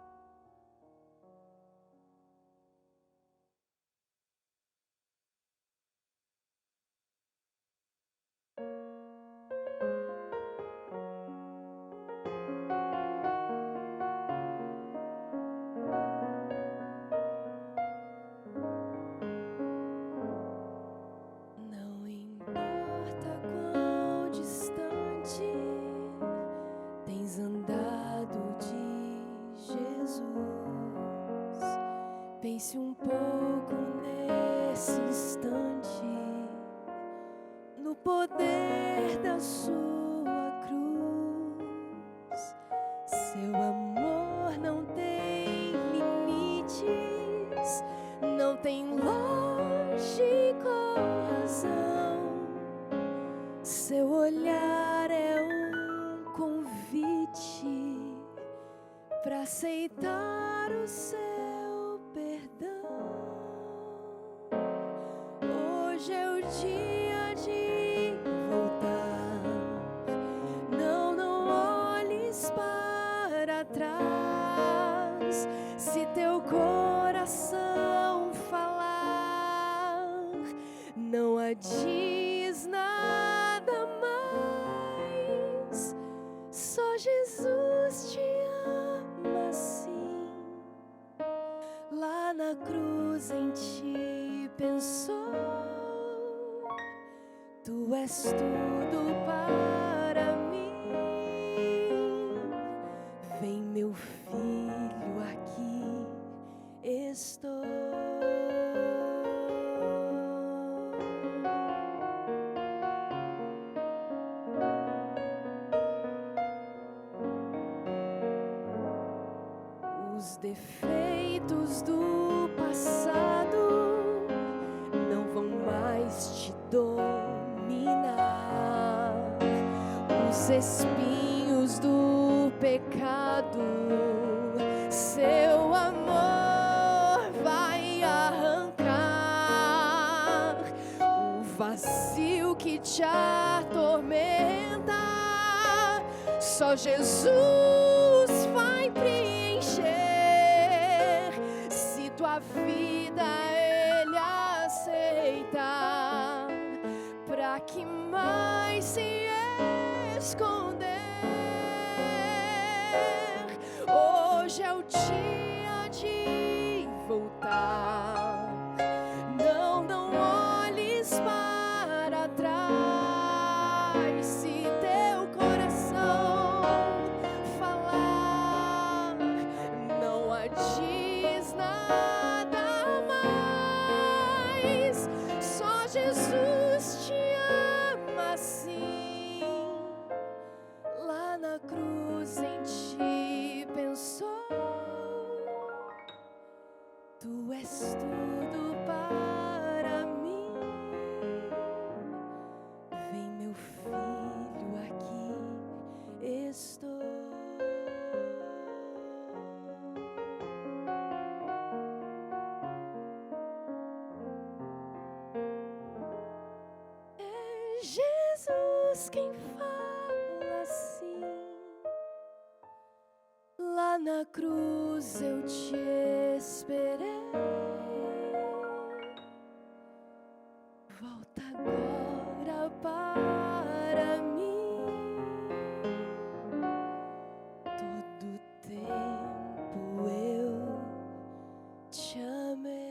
Não importa quão distante tens andado de Jesus, pense um pouco nesse instante no poder da sua cruz. Seu amor não tem limites, não tem lógica ou razão. Seu olhar é um convite para aceitar o seu perdão. Hoje é o dia de voltar. Não olhes para trás. Se teu coração falar, não adies nada mais. Só Jesus te ama assim. Lá na cruz em ti pensou. Tu és tudo para mim. Vem, meu filho, aqui estou. Os defeitos do passado não vão mais te dominar. Os espinhos do pecado, seu amor vai arrancar. O vazio que te atormenta Só Jesus vai preencher. Se tua vida Ele aceita, pra que mais se esconder? Hoje é o dia de voltar. Não olhes para trás. Se teu coração falar, não adies nada mais. Só Jesus te ama assim. Lá na cruz em ti pensou. Tu és tudo para mim. Vem, meu filho, aqui estou. É Jesus quem fala assim. Lá na cruz eu te esperei. Volta agora para mim. Todo tempo eu te amei.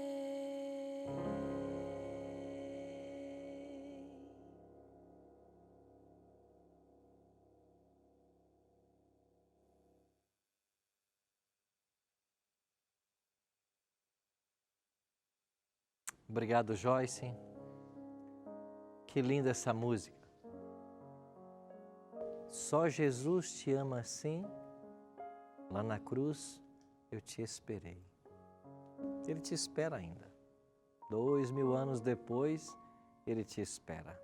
Obrigado, Joyce. Que linda essa música. Só Jesus te ama assim. Lá na cruz eu te esperei. Ele te espera ainda. 2000 anos depois, Ele te espera.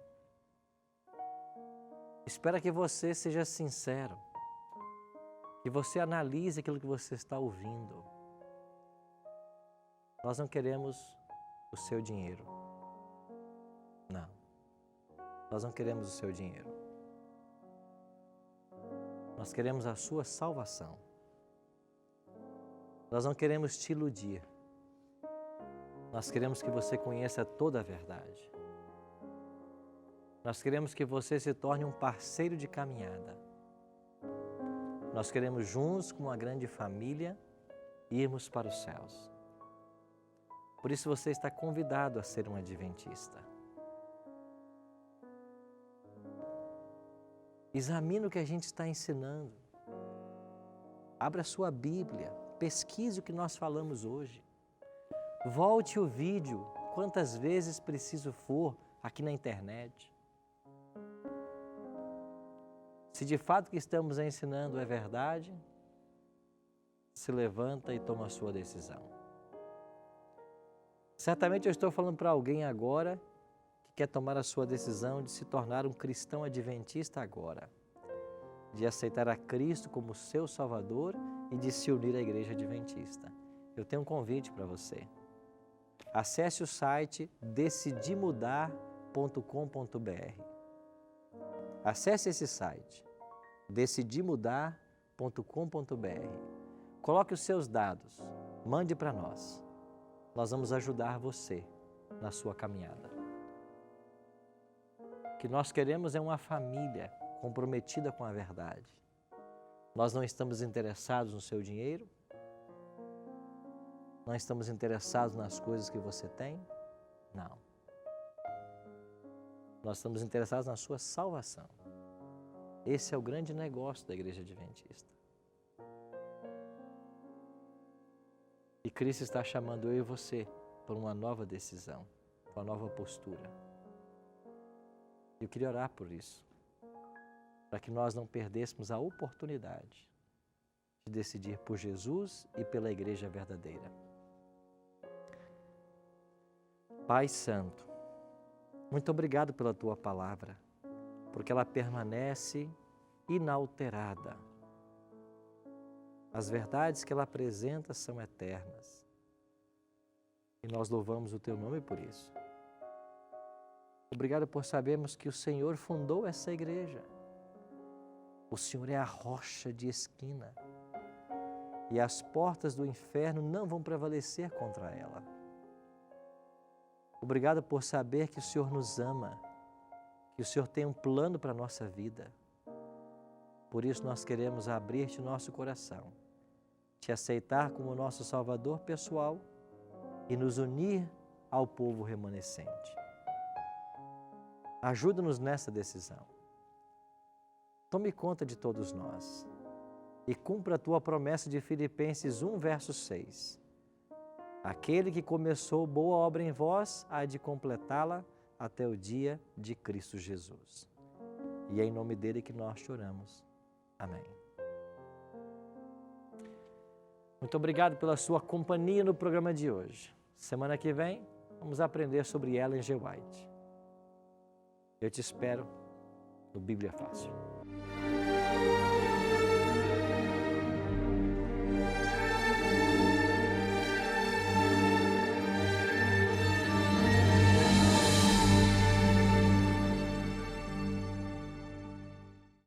Espera que você seja sincero. Que você analise aquilo que você está ouvindo. Nós não queremos o seu dinheiro. Não. Nós não queremos o seu dinheiro. Nós queremos a sua salvação. Nós não queremos te iludir. Nós queremos que você conheça toda a verdade. Nós queremos que você se torne um parceiro de caminhada. Nós queremos juntos, com uma grande família, irmos para os céus. Por isso você está convidado a ser um adventista. Examine o que a gente está ensinando. Abra a sua Bíblia, pesquise o que nós falamos hoje. Volte o vídeo quantas vezes preciso for aqui na internet. Se de fato o que estamos ensinando é verdade, se levanta e toma a sua decisão. Certamente eu estou falando para alguém agora que quer tomar a sua decisão de se tornar um cristão adventista agora, de aceitar a Cristo como seu Salvador e de se unir à Igreja Adventista. Eu tenho um convite para você. Acesse o site decidimudar.com.br. Acesse esse site, decidimudar.com.br. Coloque os seus dados, mande para nós. Nós vamos ajudar você na sua caminhada. O que nós queremos é uma família comprometida com a verdade. Nós não estamos interessados no seu dinheiro, não estamos interessados nas coisas que você tem, não. Nós estamos interessados na sua salvação. Esse é o grande negócio da Igreja Adventista. E Cristo está chamando eu e você para uma nova decisão, para uma nova postura. Eu queria orar por isso, para que nós não perdêssemos a oportunidade de decidir por Jesus e pela Igreja verdadeira. Pai Santo, muito obrigado pela Tua palavra, porque ela permanece inalterada. As verdades que ela apresenta são eternas. E nós louvamos o Teu nome por isso. Obrigado por sabermos que o Senhor fundou essa igreja. O Senhor é a rocha de esquina. E as portas do inferno não vão prevalecer contra ela. Obrigado por saber que o Senhor nos ama, que o Senhor tem um plano para a nossa vida. Por isso nós queremos abrir-te nosso coração, te aceitar como nosso Salvador pessoal e nos unir ao povo remanescente. Ajuda-nos nessa decisão. Tome conta de todos nós e cumpra a tua promessa de Filipenses 1, verso 6. Aquele que começou boa obra em vós, há de completá-la até o dia de Cristo Jesus. E é em nome dele que nós te oramos. Amém. Muito obrigado pela sua companhia no programa de hoje. Semana que vem, vamos aprender sobre Ellen G. White. Eu te espero no Bíblia Fácil.